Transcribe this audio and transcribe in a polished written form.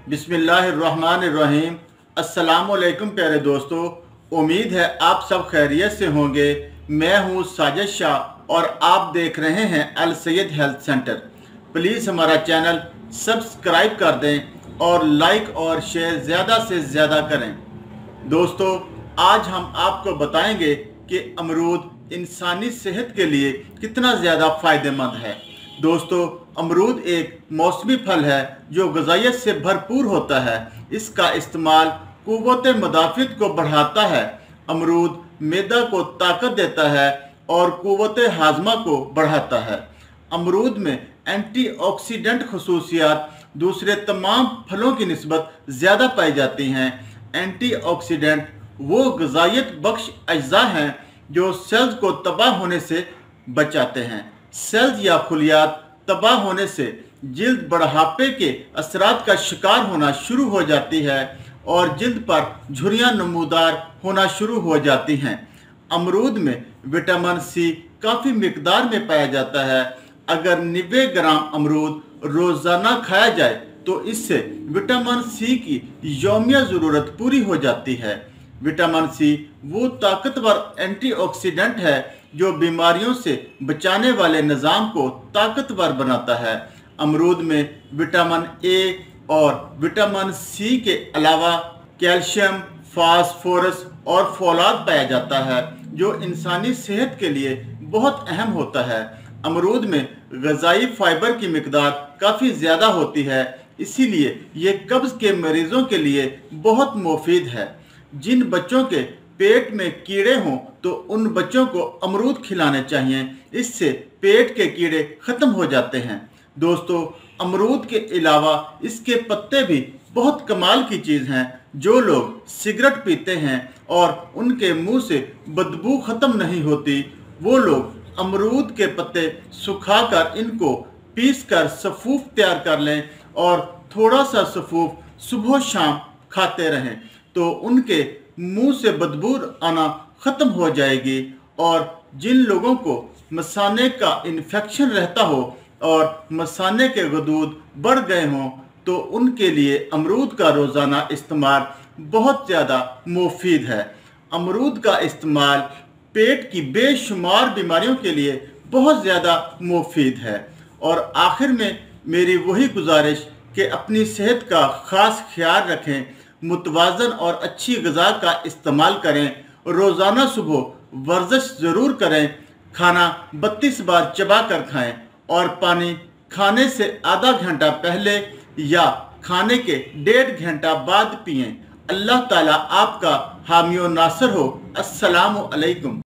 बिस्मिल्लाहिर्रहमानिर्रहीम। अस्सलामुअलैकुम प्यारे दोस्तों, उम्मीद है आप सब खैरियत से होंगे। मैं हूं साजिद शाह और आप देख रहे हैं अल सैयद हेल्थ सेंटर। प्लीज़ हमारा चैनल सब्सक्राइब कर दें और लाइक और शेयर ज़्यादा से ज़्यादा करें। दोस्तों, आज हम आपको बताएंगे कि अमरूद इंसानी सेहत के लिए कितना ज़्यादा फ़ायदेमंद है। दोस्तों, अमरूद एक मौसमी फल है जो ग़िज़ाइयत से भरपूर होता है। इसका इस्तेमाल क़ुव्वत मुदाफ़ित को बढ़ाता है। अमरूद मैदा को ताकत देता है और क़ुव्वत हाज़मा को बढ़ाता है। अमरूद में एंटीऑक्सीडेंट ख़ुसूसियात दूसरे तमाम फलों की निस्बत ज़्यादा पाई जाती हैं। एंटीऑक्सीडेंट वो ग़िज़ाइयत बख्श अज्जा हैं जो सेल्स को तबाह होने से बचाते हैं। सेल्स या खुलियात तबाह होने से जिल्द बढ़ापे के असरात का शिकार होना शुरू हो जाती है और जिल्द पर झुर्रियाँ नमूदार होना शुरू हो जाती हैं। अमरूद में विटामिन सी काफ़ी मिकदार में पाया जाता है। अगर 90 ग्राम अमरूद रोज़ाना खाया जाए तो इससे विटामिन सी की यौमिया ज़रूरत पूरी हो जाती है। विटामिन सी वो ताकतवर एंटीऑक्सीडेंट है जो बीमारियों से बचाने वाले निज़ाम को ताकतवर बनाता है। अमरूद में विटामिन ए और विटामिन सी के अलावा कैल्शियम, फास्फोरस और फोलाद पाया जाता है जो इंसानी सेहत के लिए बहुत अहम होता है। अमरूद में ग़िज़ाई फाइबर की मिकदार काफ़ी ज़्यादा होती है, इसीलिए ये कब्ज़ के मरीज़ों के लिए बहुत मुफीद है। जिन बच्चों के पेट में कीड़े हों तो उन बच्चों को अमरूद खिलाने चाहिए, इससे पेट के कीड़े ख़त्म हो जाते हैं। दोस्तों, अमरूद के अलावा इसके पत्ते भी बहुत कमाल की चीज़ हैं। जो लोग सिगरेट पीते हैं और उनके मुंह से बदबू ख़त्म नहीं होती, वो लोग अमरूद के पत्ते सुखाकर इनको पीसकर सफ़ूफ तैयार कर लें और थोड़ा सा सफ़ूफ सुबह शाम खाते रहें तो उनके मुंह से बदबू आना ख़त्म हो जाएगी। और जिन लोगों को मसाने का इन्फेक्शन रहता हो और मसाने के गदूद बढ़ गए हों तो उनके लिए अमरूद का रोज़ाना इस्तेमाल बहुत ज़्यादा मुफीद है। अमरूद का इस्तेमाल पेट की बेशुमार बीमारियों के लिए बहुत ज़्यादा मुफीद है। और आखिर में मेरी वही गुजारिश कि अपनी सेहत का ख़ास ख्याल रखें, मुतवाज़न और अच्छी ग़िज़ा का इस्तेमाल करें, रोज़ाना सुबह वर्जिश ज़रूर करें, खाना 32 बार चबा कर खाएँ और पानी खाने से आधा घंटा पहले या खाने के 1.5 घंटा बाद पिएँ। अल्लाह ताला आपका हामी और नासर हो। अस्सलामु अलैकुम।